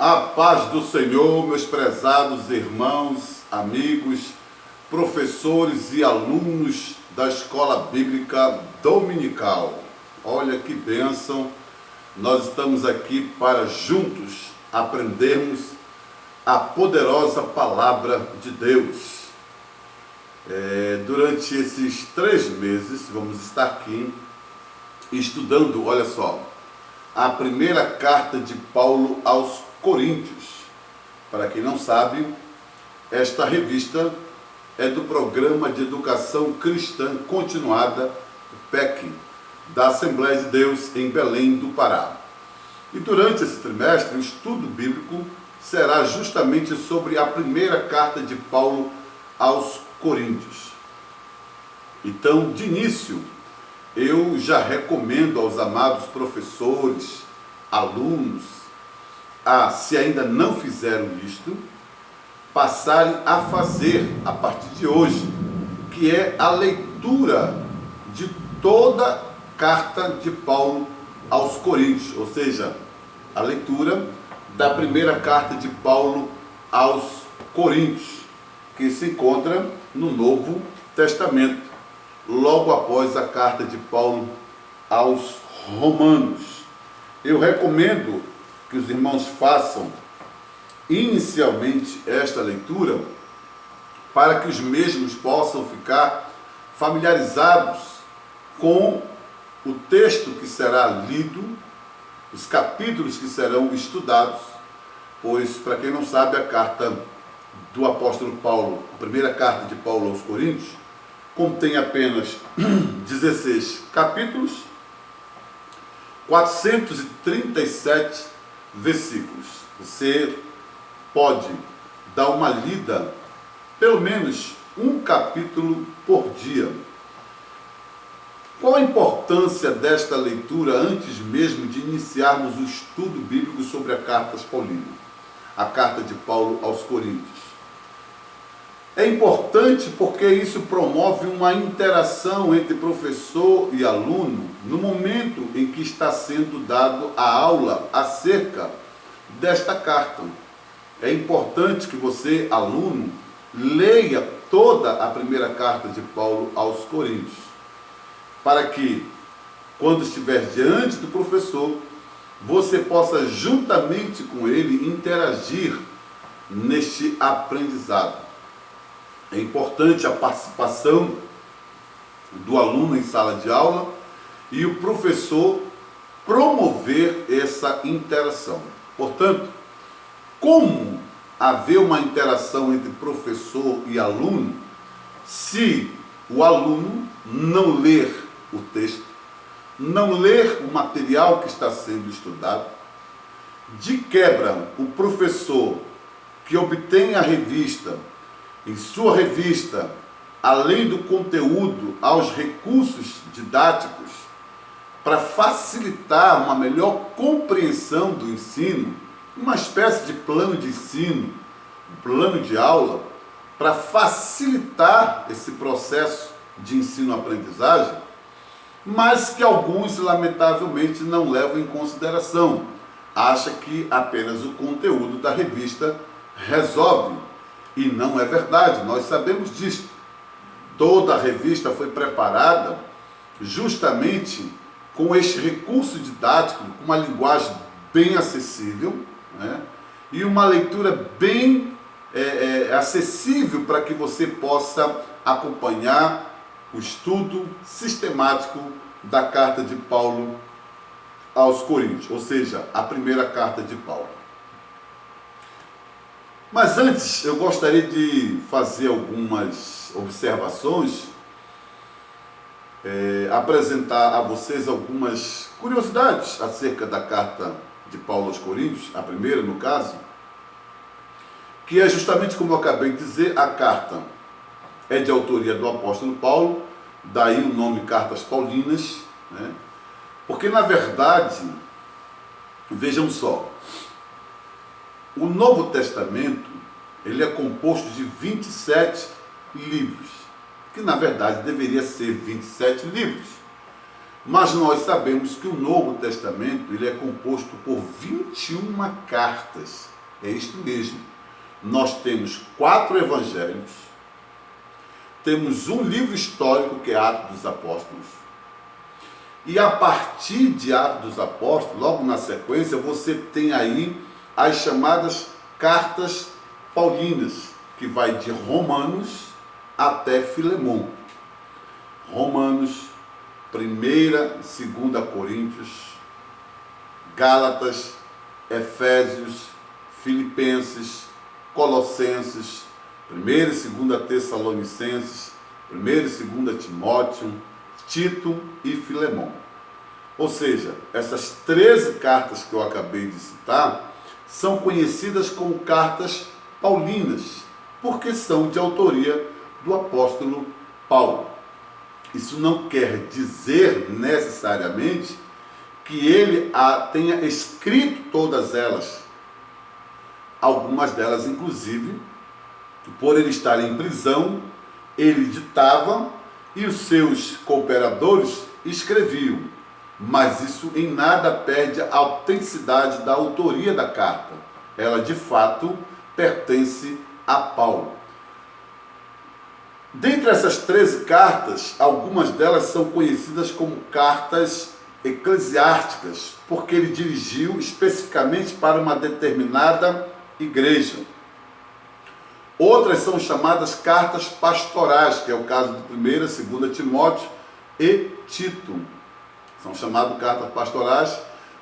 A paz do Senhor, meus prezados irmãos, amigos, professores e alunos da Escola Bíblica Dominical. Olha que bênção, nós estamos aqui para juntos aprendermos a poderosa Palavra de Deus. Durante esses 3 meses, vamos estar aqui estudando, olha só, a primeira carta de Paulo aos Coríntios. Para quem não sabe, esta revista é do Programa de Educação Cristã Continuada, o PEC, da Assembleia de Deus em Belém do Pará. E durante esse trimestre, o estudo bíblico será justamente sobre a primeira carta de Paulo aos Coríntios. Então, de início, eu já recomendo aos amados professores, alunos, se ainda não fizeram isto, passarem a fazer a partir de hoje, que é a leitura de toda a carta de Paulo aos Coríntios, ou seja, a leitura da primeira carta de Paulo aos Coríntios, que se encontra no Novo Testamento, logo após a carta de Paulo aos Romanos. Eu recomendo que os irmãos façam inicialmente esta leitura para que os mesmos possam ficar familiarizados com o texto que será lido, os capítulos que serão estudados, pois, para quem não sabe, a carta do apóstolo Paulo, a primeira carta de Paulo aos Coríntios, contém apenas 16 capítulos, 437 versículos. Você pode dar uma lida, pelo menos um capítulo por dia. Qual a importância desta leitura antes mesmo de iniciarmos o estudo bíblico sobre a carta paulina, a carta de Paulo aos Coríntios? É importante porque isso promove uma interação entre professor e aluno no momento em que está sendo dado a aula acerca desta carta. É importante que você, aluno, leia toda a primeira carta de Paulo aos Coríntios, para que, quando estiver diante do professor, você possa, juntamente com ele, interagir neste aprendizado. É importante a participação do aluno em sala de aula e o professor promover essa interação. Portanto, como haver uma interação entre professor e aluno se o aluno não ler o texto, não ler o material que está sendo estudado? De quebra, o professor que obtém a revista, em sua revista, além do conteúdo, aos recursos didáticos, para facilitar uma melhor compreensão do ensino, uma espécie de plano de ensino, um plano de aula, para facilitar esse processo de ensino-aprendizagem, mas que alguns, lamentavelmente, não levam em consideração. Acha que apenas o conteúdo da revista resolve. E não é verdade, nós sabemos disso. Toda a revista foi preparada justamente com este recurso didático, com uma linguagem bem acessível, né? E uma leitura bem acessível para que você possa acompanhar o estudo sistemático da carta de Paulo aos Coríntios, ou seja, a primeira carta de Paulo. Mas antes, eu gostaria de fazer algumas observações, apresentar a vocês algumas curiosidades acerca da carta de Paulo aos Coríntios, a primeira no caso, que é justamente como eu acabei de dizer, a carta é de autoria do apóstolo Paulo, daí o nome Cartas Paulinas, né? Porque na verdade, vejam só, o Novo Testamento, ele é composto de 27 livros, que na verdade deveria ser 27 livros. Mas nós sabemos que o Novo Testamento ele é composto por 21 cartas. É isto mesmo. Nós temos 4 evangelhos, temos um livro histórico que é Atos dos Apóstolos, e a partir de Atos dos Apóstolos, logo na sequência, você tem aí as chamadas cartas paulinas, que vai de Romanos até Filemão. Romanos, 1ª, 2ª Coríntios, Gálatas, Efésios, Filipenses, Colossenses, 1ª e 2ª Tessalonicenses, 1ª e 2ª Timóteo, Tito e Filemão. Ou seja, essas 13 cartas que eu acabei de citar são conhecidas como cartas paulinas, porque são de autoria do apóstolo Paulo. Isso não quer dizer necessariamente que ele tenha escrito todas elas. Algumas delas, inclusive, por ele estar em prisão, ele ditava e os seus cooperadores escreviam. Mas isso em nada perde a autenticidade da autoria da carta. Ela, de fato, pertence a Paulo. Dentre essas 13 cartas, algumas delas são conhecidas como cartas eclesiásticas, porque ele dirigiu especificamente para uma determinada igreja. Outras são chamadas cartas pastorais, que é o caso de 1ª e 2ª Timóteo e Tito. São chamadas cartas pastorais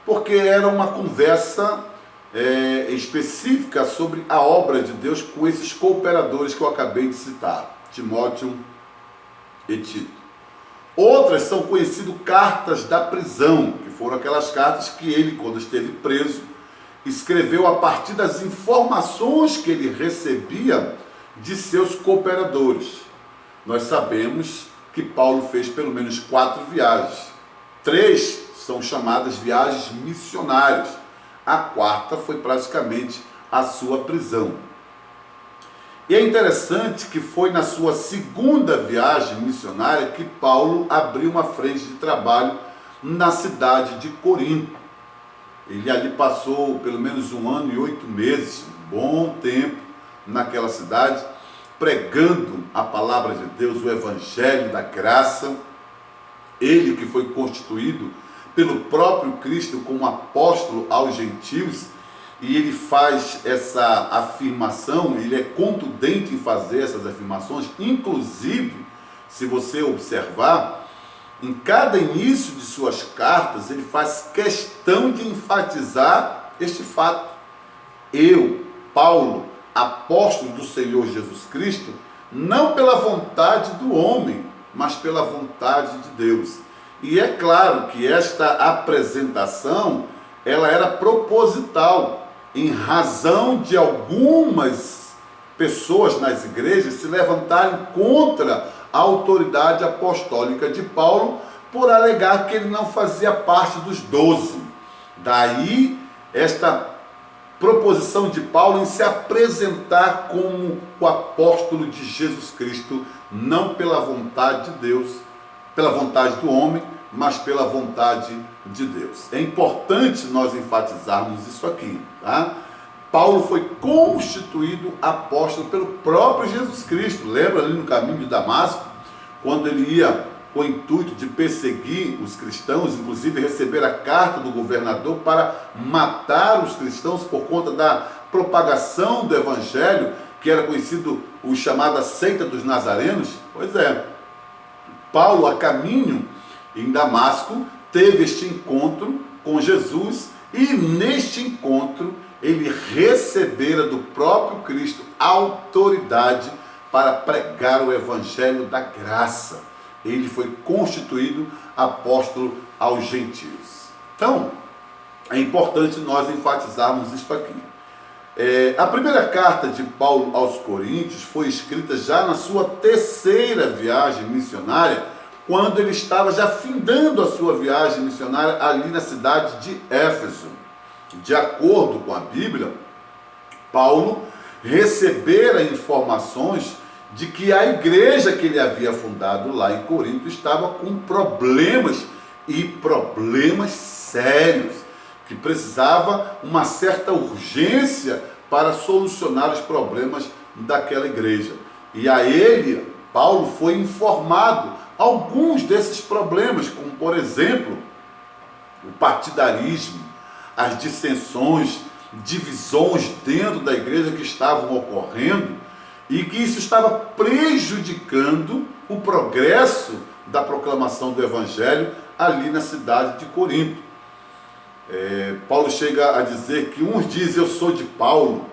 porque era uma conversa específica sobre a obra de Deus com esses cooperadores que eu acabei de citar, Timóteo e Tito. Outras são conhecidas cartas da prisão, que foram aquelas cartas que ele, quando esteve preso, escreveu a partir das informações que ele recebia de seus cooperadores. Nós sabemos que Paulo fez pelo menos 4 viagens. 3 são chamadas viagens missionárias. A 4ª foi praticamente a sua prisão. E é interessante que foi na sua 2ª viagem missionária que Paulo abriu uma frente de trabalho na cidade de Corinto. Ele ali passou pelo menos 1 ano e 8 meses, um bom tempo, naquela cidade, pregando a palavra de Deus, o evangelho da graça. Ele que foi constituído pelo próprio Cristo como apóstolo aos gentios, e ele faz essa afirmação, ele é contundente em fazer essas afirmações, inclusive, se você observar, em cada início de suas cartas, ele faz questão de enfatizar este fato. Eu, Paulo, apóstolo do Senhor Jesus Cristo, não pela vontade do homem, mas pela vontade de Deus. E é claro que esta apresentação, ela era proposital, em razão de algumas pessoas nas igrejas se levantarem contra a autoridade apostólica de Paulo, por alegar que ele não fazia parte dos 12. Daí esta proposição de Paulo em se apresentar como o apóstolo de Jesus Cristo, não pela vontade de Deus, pela vontade do homem, mas pela vontade de Deus. É importante nós enfatizarmos isso aqui, tá? Paulo foi constituído apóstolo pelo próprio Jesus Cristo. Lembra ali no caminho de Damasco, quando ele ia com o intuito de perseguir os cristãos, inclusive receber a carta do governador para matar os cristãos por conta da propagação do evangelho, que era conhecido o chamada seita dos nazarenos? Pois é, Paulo, a caminho em Damasco, teve este encontro com Jesus, e neste encontro ele recebera do próprio Cristo autoridade para pregar o evangelho da graça. Ele foi constituído apóstolo aos gentios. Então, é importante nós enfatizarmos isso aqui. A primeira carta de Paulo aos Coríntios foi escrita já na sua 3ª viagem missionária, quando ele estava já findando a sua viagem missionária ali na cidade de Éfeso. De acordo com a Bíblia, Paulo recebera informações de que a igreja que ele havia fundado lá em Corinto estava com problemas, e problemas sérios, que precisava uma certa urgência para solucionar os problemas daquela igreja. E a ele, Paulo, foi informado alguns desses problemas, como por exemplo, o partidarismo, as dissensões, divisões dentro da igreja que estavam ocorrendo e que isso estava prejudicando o progresso da proclamação do Evangelho ali na cidade de Corinto. Paulo chega a dizer que uns dizem eu sou de Paulo,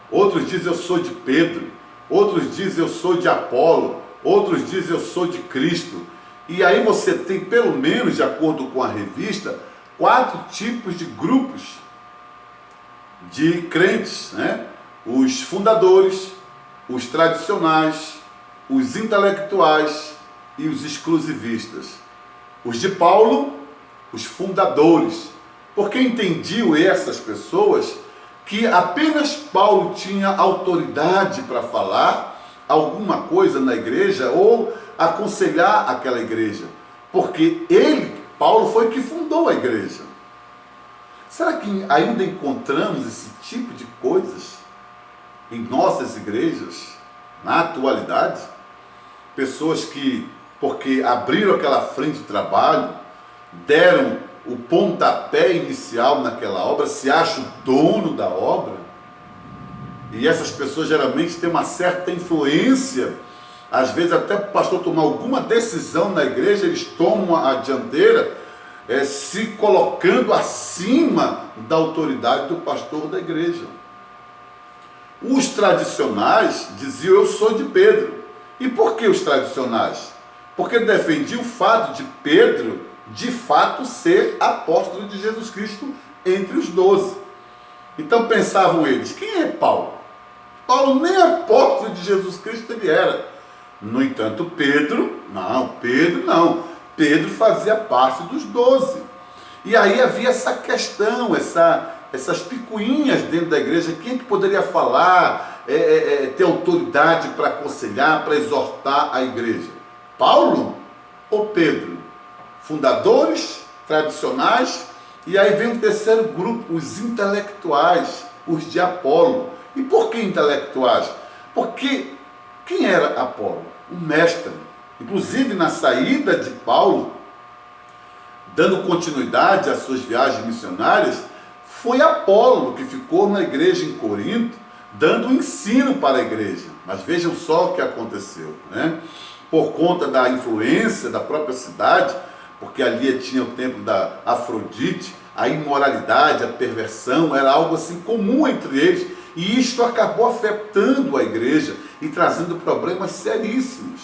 outros dizem eu sou de Pedro, outros dizem eu sou de Apolo, outros dizem eu sou de Cristo. E aí você tem, pelo menos de acordo com a revista, 4 tipos de grupos de crentes, né? Os fundadores, os tradicionais, os intelectuais e os exclusivistas. Os de Paulo, os fundadores, porque entendiam essas pessoas que apenas Paulo tinha autoridade para falar alguma coisa na igreja ou aconselhar aquela igreja, porque ele, Paulo, foi que fundou a igreja. Será que ainda encontramos esse tipo de coisas em nossas igrejas, na atualidade? Pessoas que, porque abriram aquela frente de trabalho, deram o pontapé inicial naquela obra, se acham dono da obra, e essas pessoas geralmente têm uma certa influência, às vezes até para o pastor tomar alguma decisão na igreja, eles tomam a dianteira, se colocando acima da autoridade do pastor da igreja. Os tradicionais diziam eu sou de Pedro. E por que os tradicionais? Porque defendiam o fato de Pedro de fato ser apóstolo de Jesus Cristo entre os 12. Então pensavam eles, quem é Paulo? Paulo nem apóstolo de Jesus Cristo ele era. No entanto, Pedro não. Pedro fazia parte dos 12. E aí havia essa questão, essas picuinhas dentro da igreja. Quem é que poderia falar, ter autoridade para aconselhar, para exortar a igreja? Paulo ou Pedro? Fundadores, tradicionais, e aí vem o terceiro grupo, os intelectuais, os de Apolo. E por que intelectuais? Porque quem era Apolo? Um mestre. Inclusive na saída de Paulo, dando continuidade às suas viagens missionárias, foi Apolo que ficou na igreja em Corinto, dando ensino para a igreja. Mas vejam só o que aconteceu, né? Por conta da influência da própria cidade, porque ali tinha o templo da Afrodite, a imoralidade, a perversão, era algo assim comum entre eles, e isto acabou afetando a igreja e trazendo problemas seríssimos,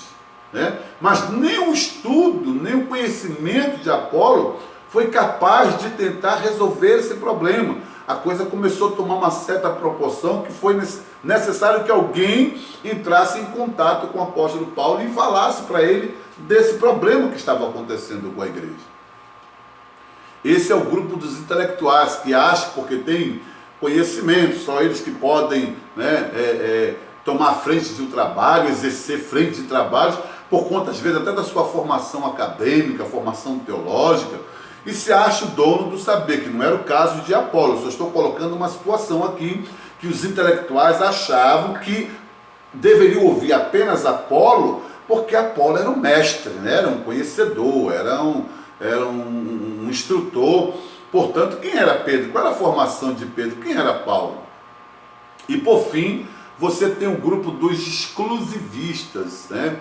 né? Mas nem o estudo, nem o conhecimento de Apolo foi capaz de tentar resolver esse problema. A coisa começou a tomar uma certa proporção que foi necessário que alguém entrasse em contato com o apóstolo Paulo e falasse para ele desse problema que estava acontecendo com a igreja. Esse é o grupo dos intelectuais que acham, porque tem conhecimento, só eles que podem, né, tomar frente de um trabalho, exercer frente de trabalhos, por conta às vezes até da sua formação acadêmica, formação teológica, e se acha o dono do saber, que não era o caso de Apolo. Eu só estou colocando uma situação aqui que os intelectuais achavam que deveriam ouvir apenas Apolo, porque Apolo era um mestre, né? Era um conhecedor, era um instrutor. Portanto, quem era Pedro? Qual era a formação de Pedro? Quem era Paulo? E por fim, você tem o grupo dos exclusivistas, né?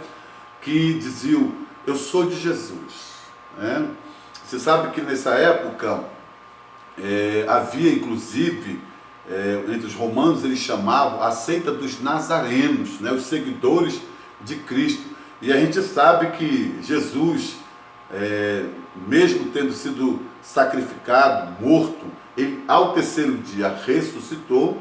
Que diziam, eu sou de Jesus, né? Você sabe que nessa época havia inclusive, entre os romanos eles chamavam a seita dos nazarenos, né? Os seguidores de Cristo. E a gente sabe que Jesus, mesmo tendo sido sacrificado, morto, ele ao terceiro dia ressuscitou,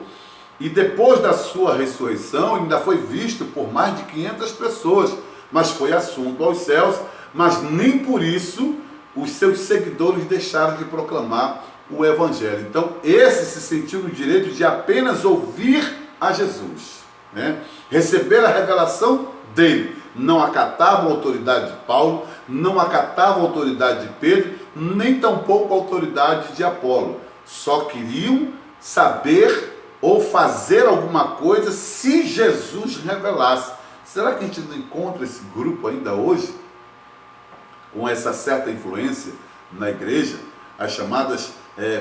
e depois da sua ressurreição ainda foi visto por mais de 500 pessoas, mas foi assunto aos céus, mas nem por isso os seus seguidores deixaram de proclamar o Evangelho. Então, esse se sentiu no direito de apenas ouvir a Jesus, né? Receber a revelação dele. Não acatavam a autoridade de Paulo, não acatavam a autoridade de Pedro, nem tampouco a autoridade de Apolo. Só queriam saber ou fazer alguma coisa se Jesus revelasse. Será que a gente não encontra esse grupo ainda hoje, com essa certa influência na igreja, as chamadas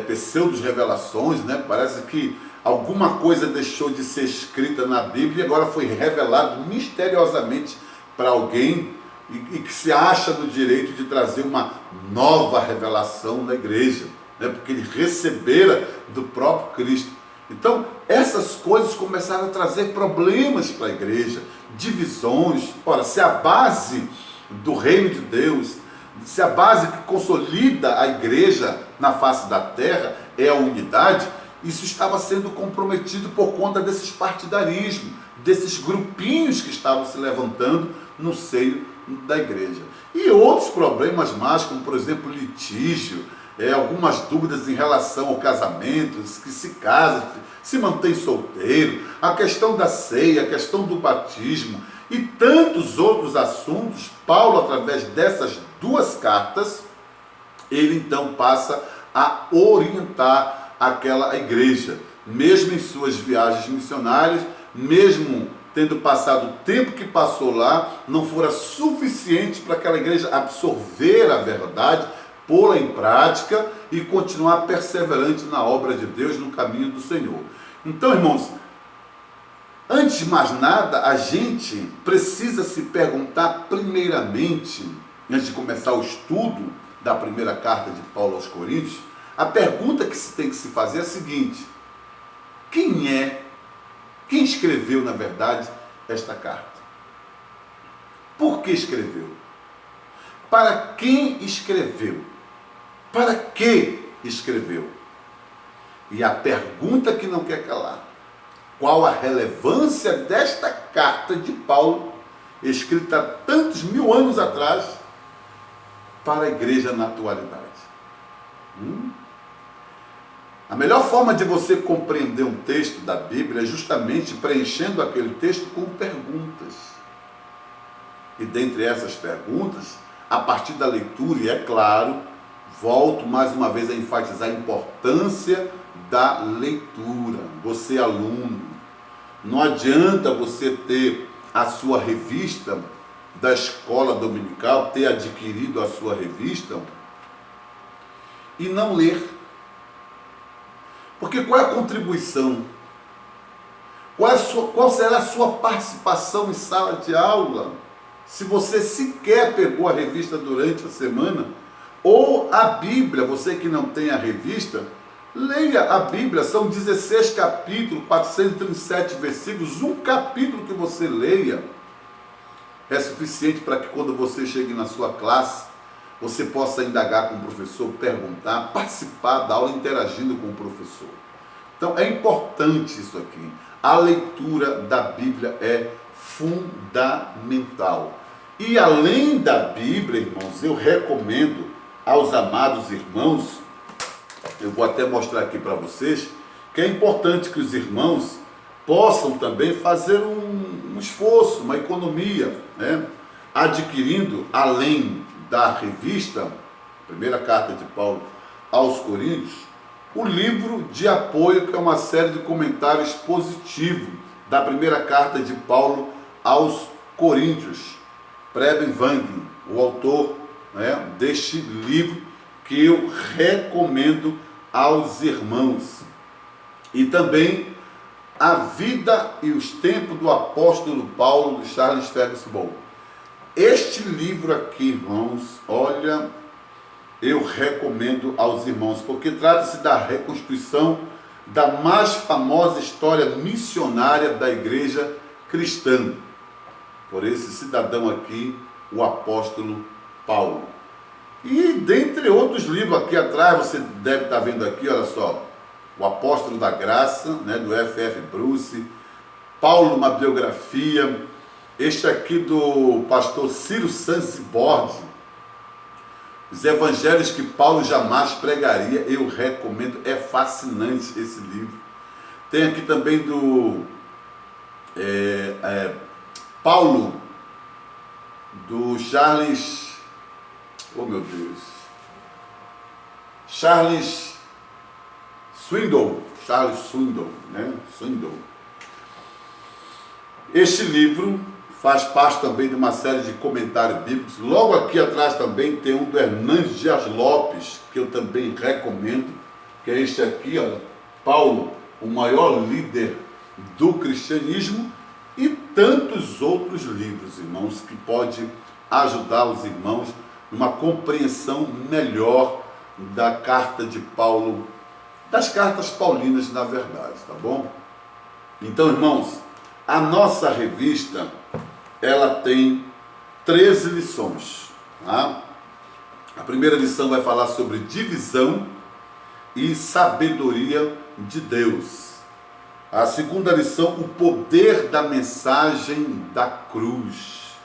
pseudo-revelações, né? Parece que alguma coisa deixou de ser escrita na Bíblia e agora foi revelado misteriosamente para alguém e que se acha no direito de trazer uma nova revelação na igreja, né? Porque ele recebera do próprio Cristo. Então, essas coisas começaram a trazer problemas para a igreja, divisões. Ora, se a base do reino de Deus, se a base que consolida a igreja na face da terra é a unidade, isso estava sendo comprometido por conta desses partidarismos, desses grupinhos que estavam se levantando no seio da igreja. E outros problemas mais, como por exemplo litígio, algumas dúvidas em relação ao casamento, que se casa, se mantém solteiro, a questão da ceia, a questão do batismo e tantos outros assuntos. Paulo, através dessas duas cartas, ele então passa a orientar aquela igreja, mesmo em suas viagens missionárias, mesmo tendo passado o tempo que passou lá, não fora suficiente para aquela igreja absorver a verdade, pô-la em prática e continuar perseverante na obra de Deus, no caminho do Senhor. Então, irmãos, antes de mais nada, a gente precisa se perguntar primeiramente, antes de começar o estudo da primeira carta de Paulo aos Coríntios, a pergunta que se tem que se fazer é a seguinte: quem escreveu, na verdade, esta carta? Por que escreveu? Para quem escreveu? Para que escreveu? E a pergunta que não quer calar: qual a relevância desta carta de Paulo, escrita há tantos mil anos atrás, para a igreja na atualidade? A melhor forma de você compreender um texto da Bíblia é justamente preenchendo aquele texto com perguntas. E dentre essas perguntas, a partir da leitura, e é claro, volto mais uma vez a enfatizar a importância da leitura. Você, aluno, não adianta você ter a sua revista da escola dominical, ter adquirido a sua revista e não ler. Porque qual é a contribuição? Qual será a sua participação em sala de aula, se você sequer pegou a revista durante a semana? Ou a Bíblia, você que não tem a revista, leia a Bíblia, são 16 capítulos, 437 versículos, um capítulo que você leia é suficiente para que quando você chegue na sua classe, você possa indagar com o professor, perguntar, participar da aula interagindo com o professor. Então é importante isso aqui. A leitura da Bíblia é fundamental. E além da Bíblia, irmãos, eu recomendo aos amados irmãos, eu vou até mostrar aqui para vocês, que é importante que os irmãos possam também fazer um esforço, uma economia, né? Adquirindo, além da revista, primeira carta de Paulo aos Coríntios, o livro de apoio, que é uma série de comentários positivos da primeira carta de Paulo aos Coríntios. Preben Wang, o autor, né, deste livro, que eu recomendo aos irmãos. E também A Vida e os Tempos do Apóstolo Paulo, de Charles Ferguson. Este livro aqui, irmãos, olha, eu recomendo aos irmãos, porque trata-se da reconstituição da mais famosa história missionária da igreja cristã, por esse cidadão aqui, o apóstolo Paulo. E dentre outros livros aqui atrás, você deve estar vendo aqui, olha só, O Apóstolo da Graça, né, do F.F. Bruce, Paulo, uma biografia, este aqui do pastor Ciro Sansibordi, Os Evangelhos que Paulo jamais pregaria, eu recomendo, é fascinante esse livro. Tem aqui também do Paulo, do Charles, oh meu Deus, Charles Swindoll, Charles Swindoll, né? Swindoll. Este livro faz parte também de uma série de comentários bíblicos. Logo aqui atrás também tem um do Hernandes Dias Lopes, que eu também recomendo, que é este aqui, olha, Paulo, o maior líder do cristianismo, e tantos outros livros, irmãos, que pode ajudar os irmãos numa compreensão melhor da carta de Paulo, das cartas paulinas, na verdade, tá bom? Então, irmãos, a nossa revista, ela tem 13 lições, tá? A primeira lição vai falar sobre divisão e sabedoria de Deus. A segunda lição, o poder da mensagem da cruz.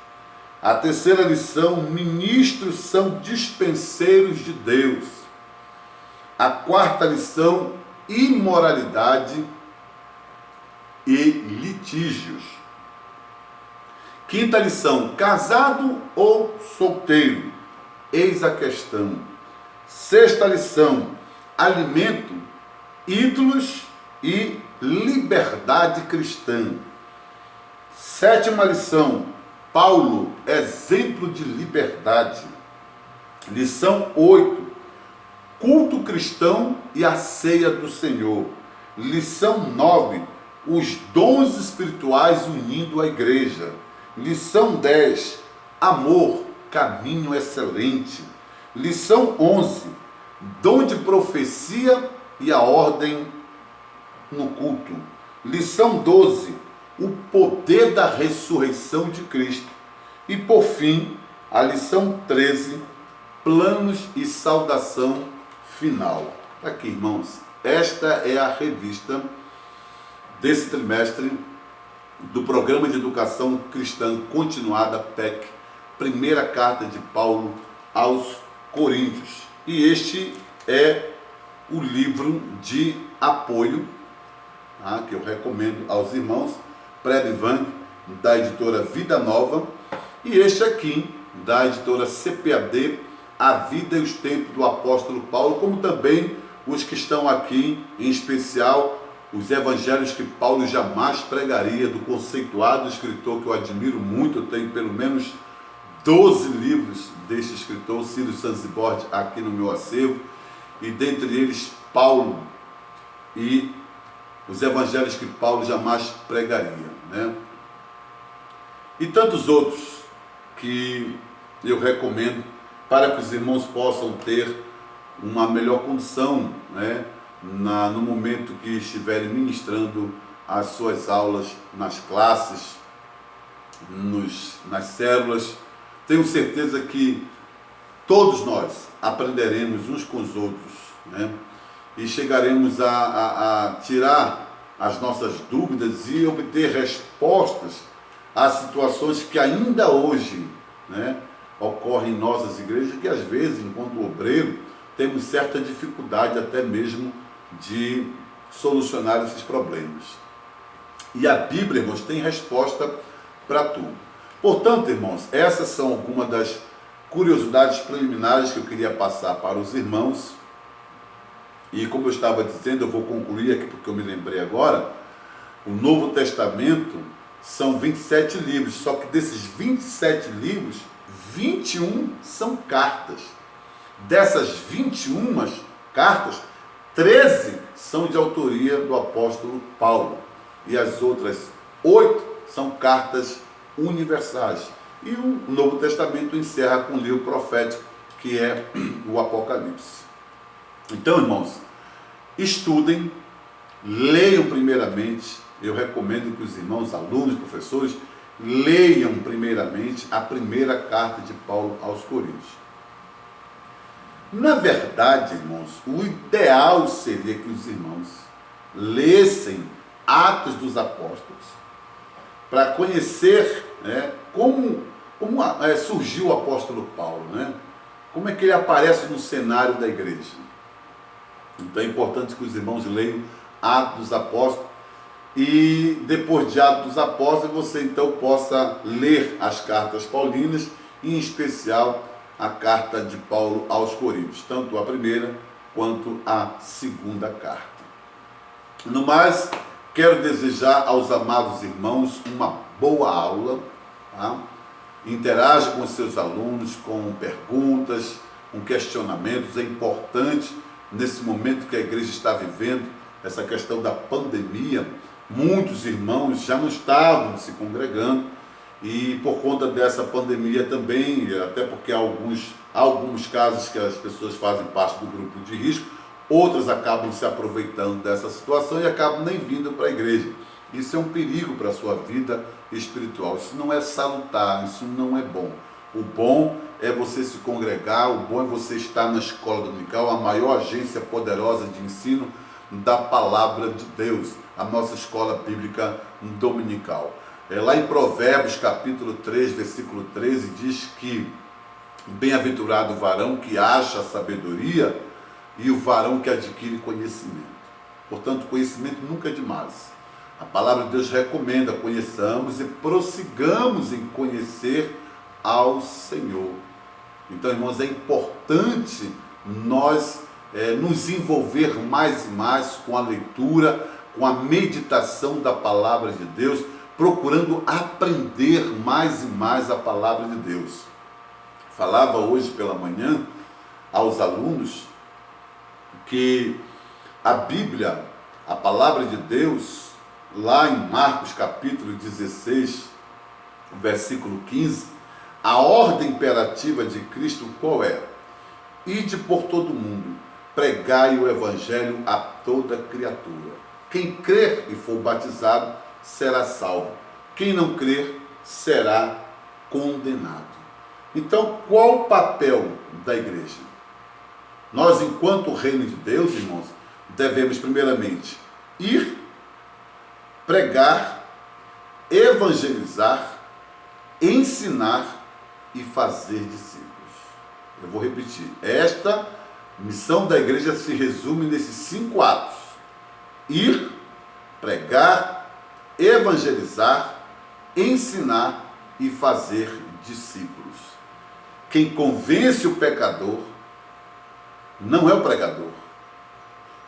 A terceira lição, ministros são dispenseiros de Deus. A quarta lição, imoralidade e litígios. Quinta lição, casado ou solteiro? Eis a questão. Sexta lição, alimento, ídolos e liberdade cristã. Sétima lição, Paulo, exemplo de liberdade. Lição 8, culto cristão e a ceia do Senhor. Lição 9, os dons espirituais unindo a igreja. Lição 10, amor, caminho excelente. Lição 11, dom de profecia e a ordem no culto. Lição 12, o poder da ressurreição de Cristo. E por fim, a lição 13, planos e saudação final. Aqui, irmãos, esta é a revista desse trimestre do Programa de Educação Cristã Continuada, PEC, primeira carta de Paulo aos Coríntios. E este é o livro de apoio, tá, que eu recomendo aos irmãos, Pré-Vivang, da editora Vida Nova, e este aqui, da editora CPAD, A Vida e os Tempos do Apóstolo Paulo, como também os que estão aqui, em especial, os evangelhos que Paulo jamais pregaria, do conceituado escritor que eu admiro muito. Eu tenho pelo menos 12 livros deste escritor, Ciro Sanzibord, aqui no meu acervo, e dentre eles Paulo e os evangelhos que Paulo jamais pregaria, né? E tantos outros que eu recomendo para que os irmãos possam ter uma melhor condição, né, no momento que estiverem ministrando as suas aulas nas classes, nas células. Tenho certeza que todos nós aprenderemos uns com os outros, né, e chegaremos a tirar as nossas dúvidas e obter respostas a situações que ainda hoje, né, ocorrem em nossas igrejas, que às vezes, enquanto obreiro, temos certa dificuldade até mesmo de solucionar esses problemas. E a Bíblia, irmãos, tem resposta para tudo. Portanto, irmãos, essas são algumas das curiosidades preliminares que eu queria passar para os irmãos. E como eu estava dizendo, eu vou concluir aqui porque eu me lembrei agora, o Novo Testamento são 27 livros, só que desses 27 livros, 21 são cartas. Dessas 21 cartas, 13 são de autoria do apóstolo Paulo. E as outras 8 são cartas universais. E o Novo Testamento encerra com o livro profético, que é o Apocalipse. Então, irmãos, estudem, leiam primeiramente. Eu recomendo que os irmãos, alunos, professores, leiam primeiramente a primeira carta de Paulo aos Coríntios. Na verdade, irmãos, o ideal seria que os irmãos lessem Atos dos Apóstolos para conhecer, né, como surgiu o apóstolo Paulo, né? Como é que ele aparece no cenário da igreja. Então é importante que os irmãos leiam Atos dos Apóstolos e depois de Atos dos Apóstolos você então possa ler as cartas paulinas, em especial a carta de Paulo aos Coríntios, tanto a primeira quanto a segunda carta. No mais, quero desejar aos amados irmãos uma boa aula, tá? Interage com os seus alunos, com perguntas, com questionamentos. É importante, nesse momento que a igreja está vivendo, essa questão da pandemia, muitos irmãos já não estavam se congregando e por conta dessa pandemia também, até porque há alguns casos que as pessoas fazem parte do grupo de risco, outras acabam se aproveitando dessa situação e acabam nem vindo para a igreja. Isso é um perigo para a sua vida espiritual. Isso não é salutar, isso não é bom. O bom é você se congregar, o bom é você estar na escola dominical, a maior agência poderosa de ensino da palavra de Deus, a nossa escola bíblica dominical. Lá em Provérbios capítulo 3, versículo 13, diz que bem-aventurado o varão que acha sabedoria e o varão que adquire conhecimento. Portanto, conhecimento nunca é demais. A palavra de Deus recomenda, conheçamos e prossigamos em conhecer ao Senhor. Então, irmãos, é importante nós nos envolver mais e mais com a leitura, com a meditação da palavra de Deus, procurando aprender mais e mais a palavra de Deus. Falava hoje pela manhã aos alunos que a Bíblia, a palavra de Deus, lá em Marcos capítulo 16, versículo 15, a ordem imperativa de Cristo qual é? Ide por todo mundo, pregai o evangelho a toda criatura. Quem crer e for batizado será salvo. Quem não crer será condenado. Então, qual o papel da igreja? Nós, enquanto reino de Deus, irmãos, devemos primeiramente ir, pregar, evangelizar, ensinar e fazer discípulos. Eu vou repetir. Esta missão da igreja se resume nesses 5 atos: ir, pregar, evangelizar, ensinar e fazer discípulos. Quem convence o pecador não é o pregador.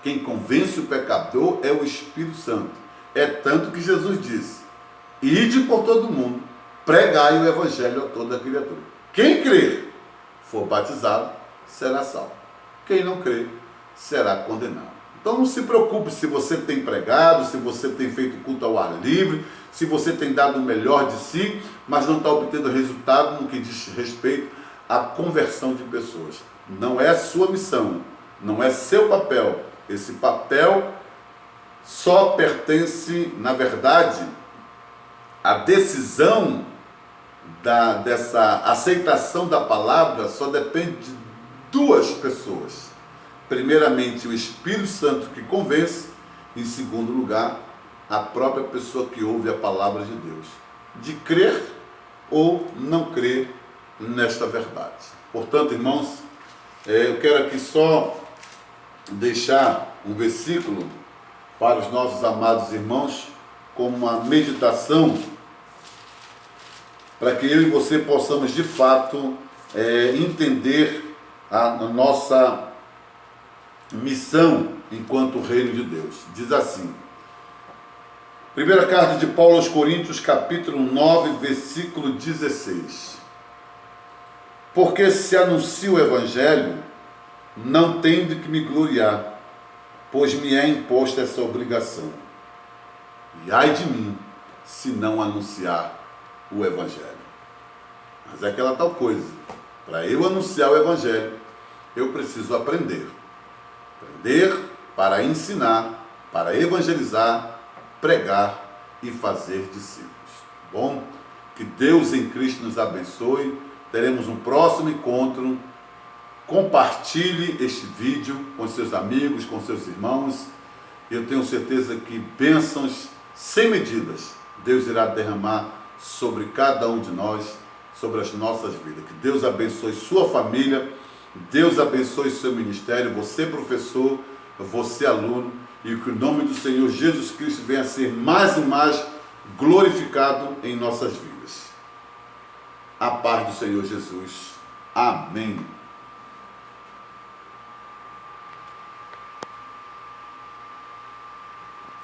Quem convence o pecador é o Espírito Santo. É tanto que Jesus disse: ide por todo mundo, pregai o evangelho a toda criatura. Quem crer, for batizado, será salvo. Quem não crer, será condenado. Então não se preocupe se você tem pregado, se você tem feito culto ao ar livre, se você tem dado o melhor de si, mas não está obtendo resultado no que diz respeito à conversão de pessoas. Não é sua missão, não é seu papel. Esse papel só pertence, na verdade, a decisão dessa aceitação da palavra só depende de 2 pessoas. Primeiramente, o Espírito Santo que convence. Em segundo lugar, a própria pessoa que ouve a palavra de Deus, de crer ou não crer nesta verdade. Portanto, irmãos, eu quero aqui só deixar um versículo para os nossos amados irmãos como uma meditação, para que eu e você possamos de fato entender a nossa missão enquanto reino de Deus. Diz assim, primeira carta de Paulo aos Coríntios, capítulo 9, versículo 16. Porque se anuncio o evangelho, não tenho de que me gloriar, pois me é imposta essa obrigação. E ai de mim, se não anunciar o evangelho. Mas é aquela tal coisa, para eu anunciar o evangelho, eu preciso aprender. Aprender para ensinar, para evangelizar, pregar e fazer discípulos. Bom, que Deus em Cristo nos abençoe. Teremos um próximo encontro. Compartilhe este vídeo com seus amigos, com seus irmãos. Eu tenho certeza que bênçãos sem medidas Deus irá derramar sobre cada um de nós, sobre as nossas vidas. Que Deus abençoe sua família, Deus abençoe seu ministério, você professor, você aluno, e que o nome do Senhor Jesus Cristo venha a ser mais e mais glorificado em nossas vidas. A paz do Senhor Jesus. Amém.